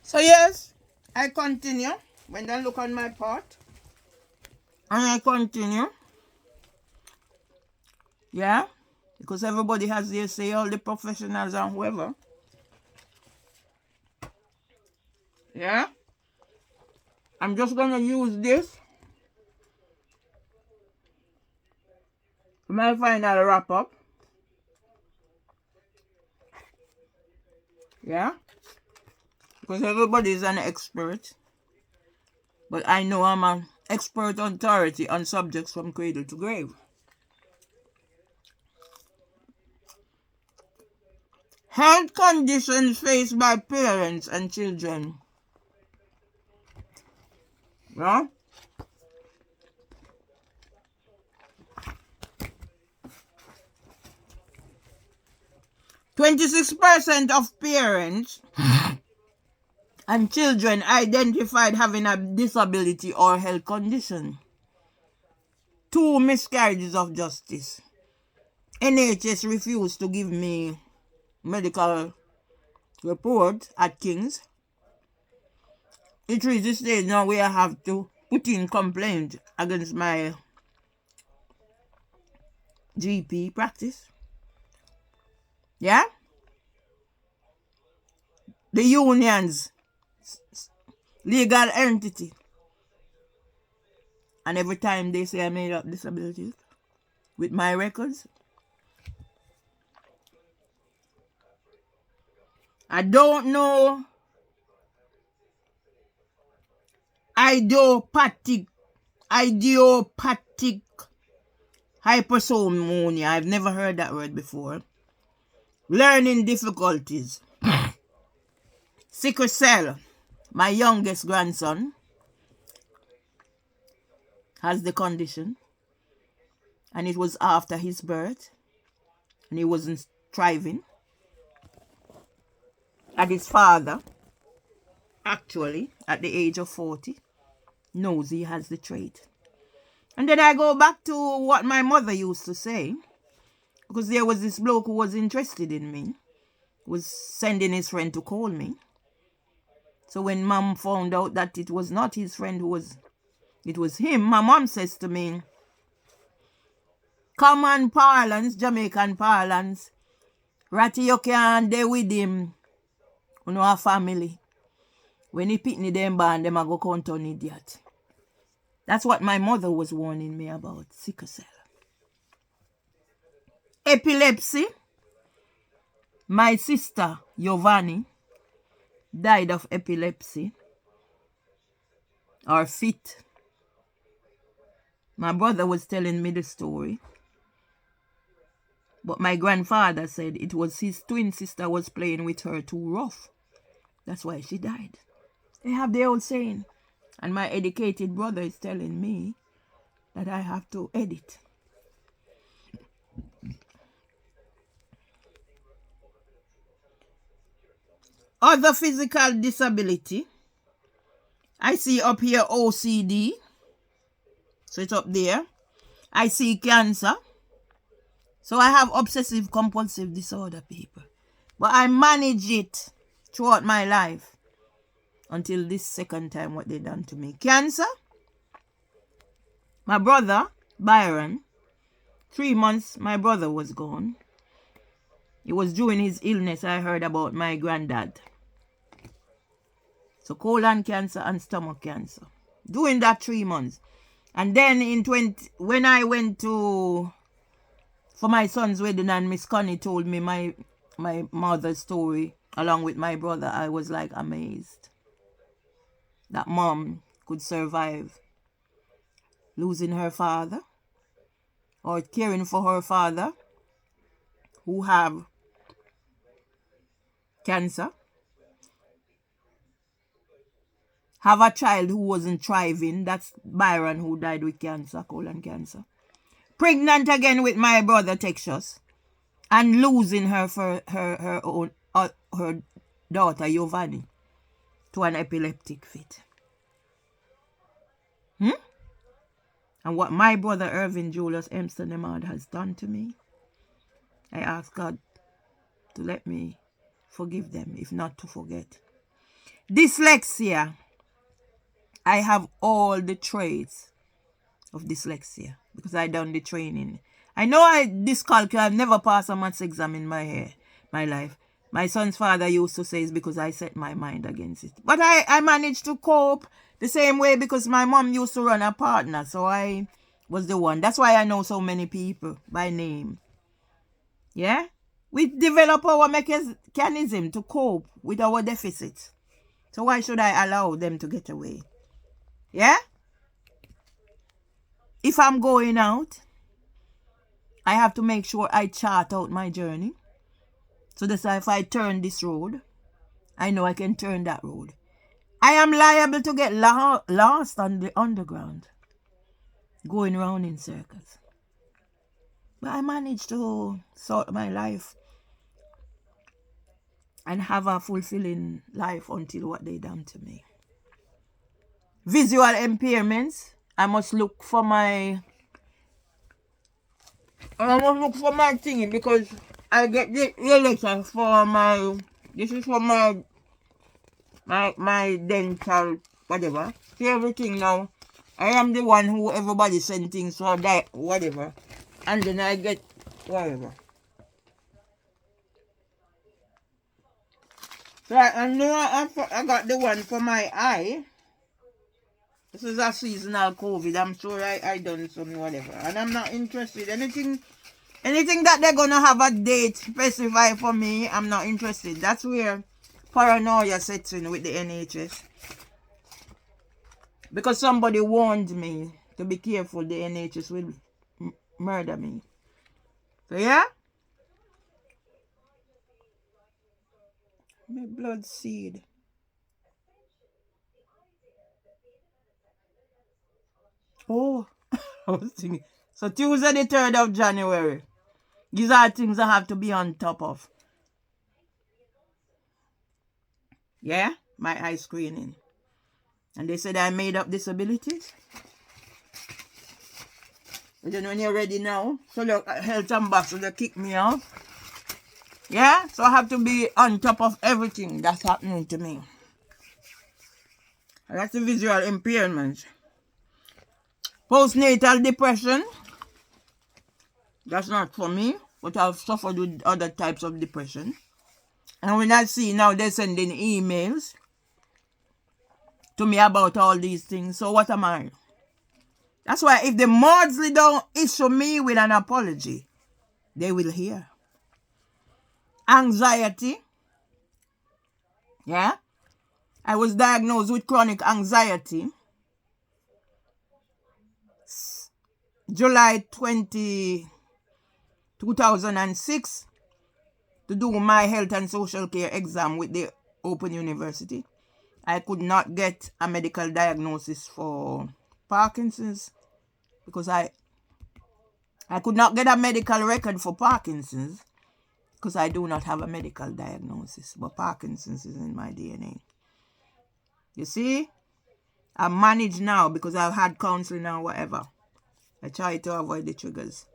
So yes, I continue. When I look on my part, and I continue. Yeah, because everybody has their say, all the professionals and whoever. Yeah, I'm just gonna use this for my final wrap up. Yeah, because everybody is an expert, but I know I'm an expert authority on subjects from cradle to grave. Health conditions faced by parents and children. Yeah? 26% of parents and children identified having a disability or health condition. 2 miscarriages of justice. NHS refused to give me medical report at King's. It reached the stage now where I have to put in complaint against my GP practice. Yeah? The unions, legal entity. And every time they say I made up disabilities with my records, I don't know idiopathic hypersomnia. I've never heard that word before. Learning difficulties. Sickle cell. My youngest grandson has the condition, and it was after his birth, and he wasn't thriving. And his father, actually, at the age of 40, knows he has the trait. And then I go back to what my mother used to say, because there was this bloke who was interested in me, was sending his friend to call me. So when mom found out that it was not his friend it was him, my mom says to me, common parlance, Jamaican parlance, Ratty you can't dey with him, you know, a family. When he pick me them band, them a go count on idiot. That's what my mother was warning me about, sickle cell. Epilepsy. My sister, Giovanni, died of epilepsy or fit. My brother was telling me the story. But my grandfather said it was his twin sister was playing with her too rough. That's why she died. They have their own saying. And my educated brother is telling me that I have to edit. Other physical disability. I see up here OCD. So it's up there. I see cancer. So I have obsessive compulsive disorder, people. But I manage it throughout my life until this second time what they done to me. Cancer. My brother, Byron, 3 months my brother was gone. It was during his illness I heard about my granddad. So colon cancer and stomach cancer. During that 3 months. And then when I went for my son's wedding and Miss Connie told me my mother's story along with my brother, I was like amazed that mom could survive losing her father or caring for her father who have cancer, have a child who wasn't thriving, that's Byron who died with cancer, colon cancer, pregnant again with my brother Texas, and losing her for her own her daughter Giovanni to an epileptic fit. And what my brother Irvin Julius Empston Emard has done to me, I ask God to let me forgive them, if not to forget. Dyslexia. I have all the traits of dyslexia because I done the training. I know dyscalculia. I've never passed a maths exam in my life. My son's father used to say it's because I set my mind against it. But I managed to cope the same way because my mom used to run a partner. So I was the one. That's why I know so many people by name. Yeah? We develop our mechanism to cope with our deficits. So why should I allow them to get away? Yeah? If I'm going out, I have to make sure I chart out my journey. So that's why if I turn this road, I know I can turn that road. I am liable to get lost on the underground, going around in circles. But I managed to sort my life and have a fulfilling life until what they done to me. Visual impairments. I must look for my thing because I get the letter for my. This is for my dental whatever. See everything now. I am the one who everybody send things for that whatever, and then I get whatever. So and then I got the one for my eye. This is a seasonal COVID. I'm sure I done some whatever, and I'm not interested. Anything that they're gonna have a date specified for me, I'm not interested. That's where paranoia sets in with the NHS. Because somebody warned me to be careful, the NHS will murder me. So yeah? My blood seed. Oh, I was thinking. So Tuesday the 3rd of January. These are things I have to be on top of. Yeah? My eye screening. And they said I made up disabilities. And then when you're ready now, so the health ambassador they kick me out. Yeah? So I have to be on top of everything that's happening to me. And that's the visual impairment. Postnatal depression. That's not for me, but I've suffered with other types of depression. And when I see now they're sending emails to me about all these things, so what am I? That's why if the Maudsley don't issue me with an apology, they will hear. Anxiety. Yeah? I was diagnosed with chronic anxiety July 2006 to do my health and social care exam with the Open University. I could not get a medical diagnosis for Parkinson's because I could not get a medical record for Parkinson's because I do not have a medical diagnosis, but Parkinson's is in my DNA. You see, I'm managed now because I've had counseling and whatever. I try to avoid the triggers.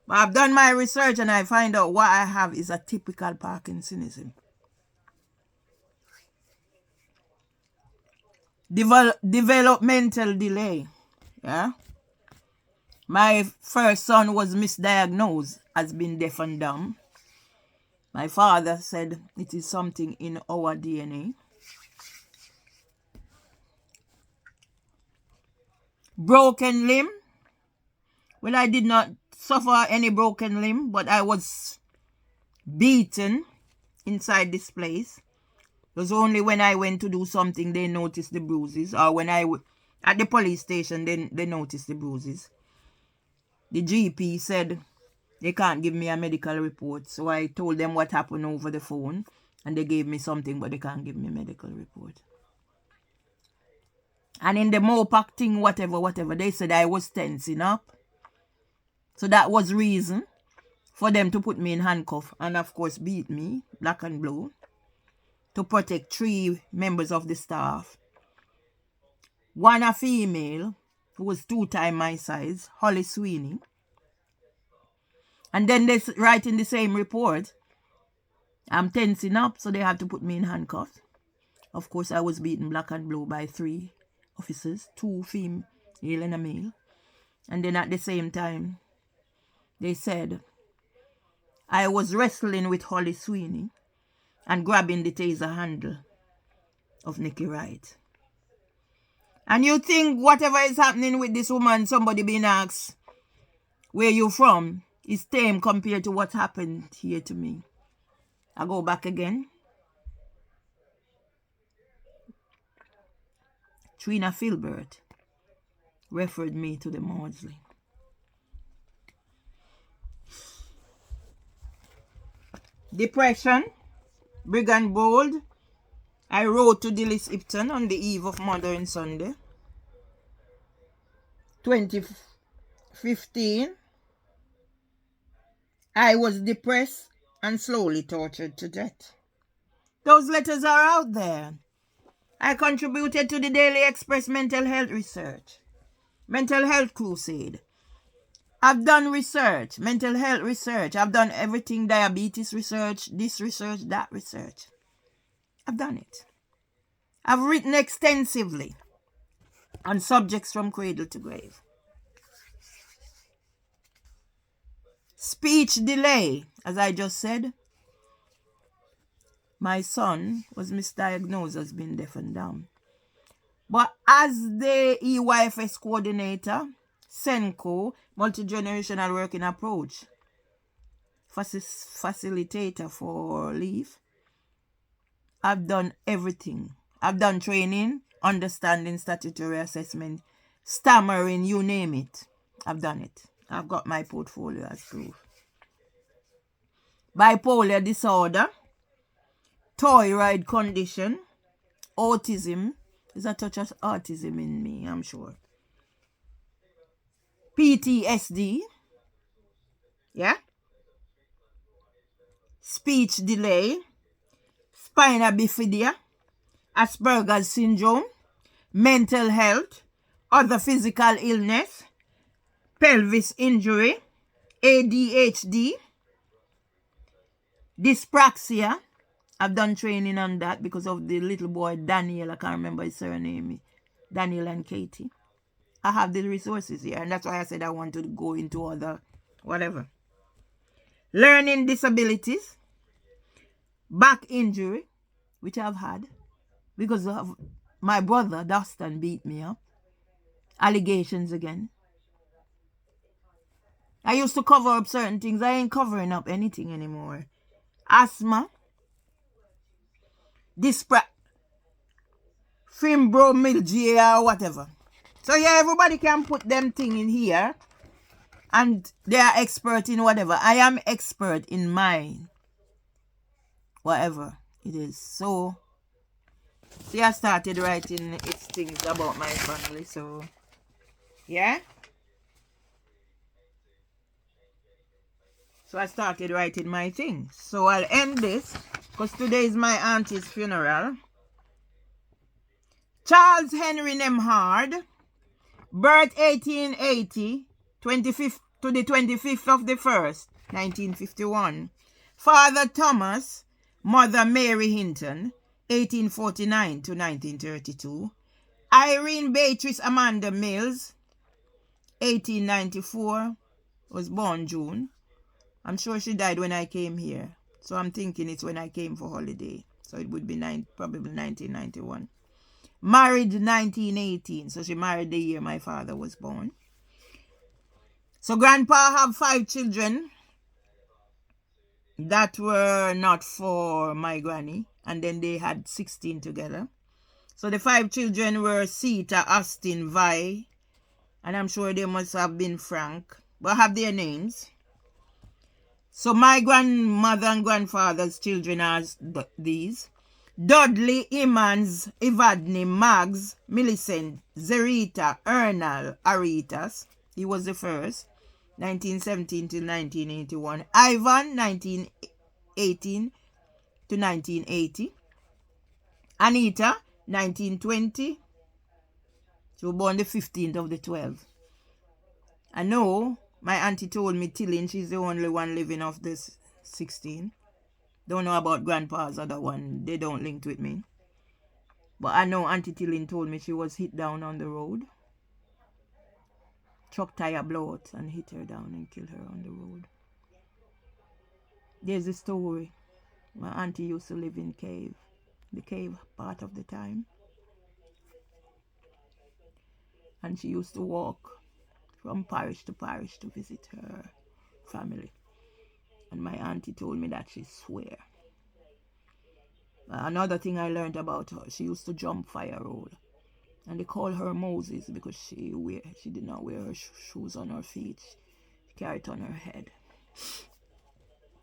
But I've done my research and I find out what I have is a typical Parkinsonism. Developmental delay. Yeah. My first son was misdiagnosed as being deaf and dumb. My father said it is something in our DNA. Broken limb. Well, I did not suffer any broken limb, but I was beaten inside this place. It was only when I went to do something they noticed the bruises, or when at the police station they noticed the bruises. The GP said they can't give me a medical report, so I told them what happened over the phone, and they gave me something, but they can't give me a medical report. And in the Mopac thing, whatever, they said I was tensing up. So that was reason for them to put me in handcuff and of course beat me, black and blue, to protect 3 members of the staff. One a female who was 2 times my size, Holly Sweeney. And then they write in the same report, I'm tensing up, so they have to put me in handcuffs. Of course, I was beaten black and blue by 3 officers, 2 female and a male. And then at the same time, they said I was wrestling with Holly Sweeney and grabbing the taser handle of Nikki Wright. And you think whatever is happening with this woman, somebody being asked where you from, is tame compared to what happened here to me. I go back again. Trina Filbert referred me to the Maudsley. Depression, Brigand Bold. I wrote to Dilys Ipton on the eve of Modern Sunday, 2015. I was depressed and slowly tortured to death. Those letters are out there. I contributed to the Daily Express mental health research, mental health crusade. I've done research, mental health research. I've done everything, diabetes research, this research, that research. I've done it. I've written extensively on subjects from cradle to grave. Speech delay, as I just said. My son was misdiagnosed as being deaf and dumb. But as the EYFS coordinator, SENCO, multi-generational working approach, facilitator for LEAF, I've done everything. I've done training, understanding, statutory assessment, stammering, you name it. I've done it. I've got my portfolio as proof. Bipolar disorder, thyroid condition, autism. There's a touch of autism in me, I'm sure. PTSD. Yeah. Speech delay, spina bifida, Asperger's syndrome, mental health, other physical illness, pelvis injury, ADHD, dyspraxia. I've done training on that because of the little boy Daniel. I can't remember his surname. Daniel and Katie. I have the resources here, and that's why I said I want to go into other whatever. Learning disabilities, back injury, which I've had because of my brother Dustin beat me up. Allegations again. I used to cover up certain things. I ain't covering up anything anymore. Asthma, fibromyalgia or whatever. So yeah, everybody can put them thing in here and they are expert in whatever. I am expert in mine. Whatever it is. So see, I started writing its things about my family. So yeah. So I started writing my things. So I'll end this because today is my auntie's funeral. Charles Henry Nemhard, birth 1880, 25th to the 25th of the 1st, 1951. Father Thomas, Mother Mary Hinton, 1849 to 1932. Irene Beatrice Amanda Mills, 1894, was born June. I'm sure she died when I came here. So I'm thinking it's when I came for holiday. So it would be probably 1991. Married 1918. So she married the year my father was born. So grandpa have 5 children that were not for my granny. And then they had 16 together. So the 5 children were Sita, Austin, Vi. And I'm sure they must have been Frank. But have their names. So my grandmother and grandfather's children are these. Dudley, Emmons, Evadne, Mags, Millicent, Zerita, Ernal, Aritas. He was the first. 1917 to 1981. Ivan, 1918 to 1980. Anita, 1920. She was born the 15th of the 12th. I know my auntie told me Tillin, she's the only one living of this 16. Don't know about grandpa's other one. They don't link with me. But I know Auntie Tilling told me she was hit down on the road. Truck tire blow out and hit her down and kill her on the road. There's a story. My auntie used to live in the cave part of the time. And she used to walk from parish to parish to visit her family. And my auntie told me that she swear. Another thing I learned about her, she used to jump fire roll. And they call her Moses because she did not wear her shoes on her feet. She carried it on her head.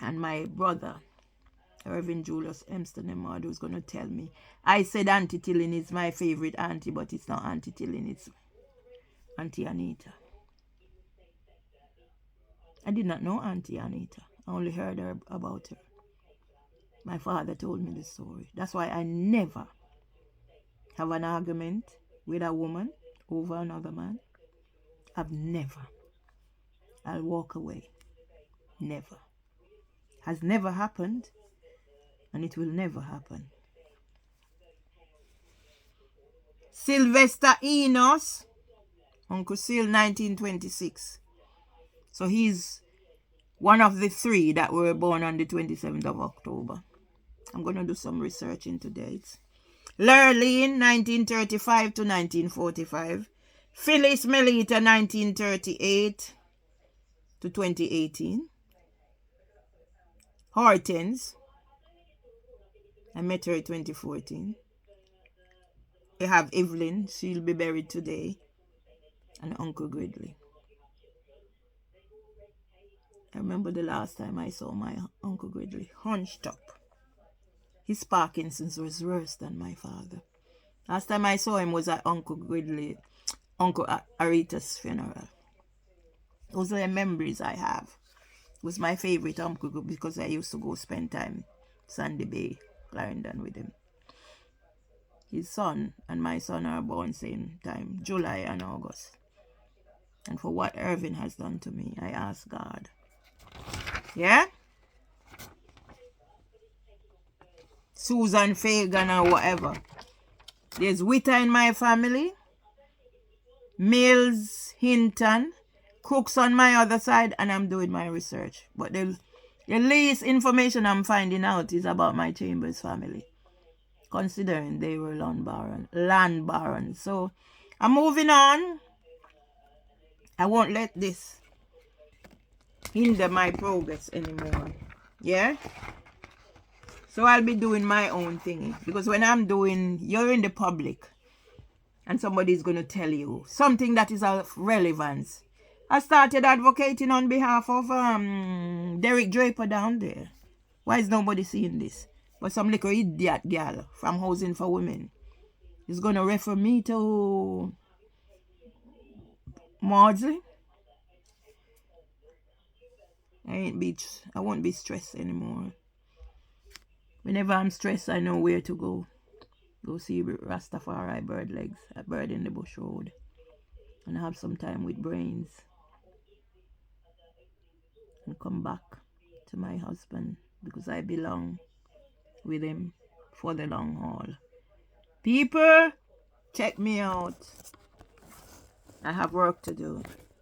And my brother, Reverend Julius Emston Emard, was going to tell me. I said Auntie Tilling is my favorite auntie, but it's not Auntie Tilling, it's Auntie Anita. I did not know Auntie Anita. I only heard about her. My father told me the story. That's why I never have an argument with a woman over another man. I've never. I'll walk away. Never. Has never happened, and it will never happen. Sylvester Enos, Uncle Sil, 1926. So he's one of the 3 that were born on the 27th of October. I'm going to do some research into dates. Lurleen, 1935 to 1945. Phyllis Melita, 1938 to 2018. Hortense, I met her in 2014. You have Evelyn, she'll be buried today. And Uncle Gridley. I remember the last time I saw my Uncle Gridley, hunched up. His Parkinson's was worse than my father. Last time I saw him was at Uncle Gridley, Uncle Arita's funeral. Those are the memories I have. It was my favorite uncle because I used to go spend time Sandy Bay, Clarendon with him. His son and my son are born same time, July and August. And for what Irvin has done to me, I ask God. Yeah? Susan Fagan or whatever. There's Witter in my family. Mills, Hinton, Crooks on my other side, and I'm doing my research. But the least information I'm finding out is about my Chambers family, considering they were land barons. So I'm moving on. I won't let this hinder my progress anymore. Yeah? So I'll be doing my own thing. Because when you're in the public and somebody's going to tell you something that is of relevance. I started advocating on behalf of Derek Draper down there. Why is nobody seeing this? But some little idiot girl from Housing for Women is going to refer me to Maudsley. I won't be stressed anymore. Whenever I'm stressed, I know where to go. Go see Rastafari Bird Legs at Bird in the Bush Road. And have some time with Brains. And come back to my husband because I belong with him for the long haul. People, check me out. I have work to do.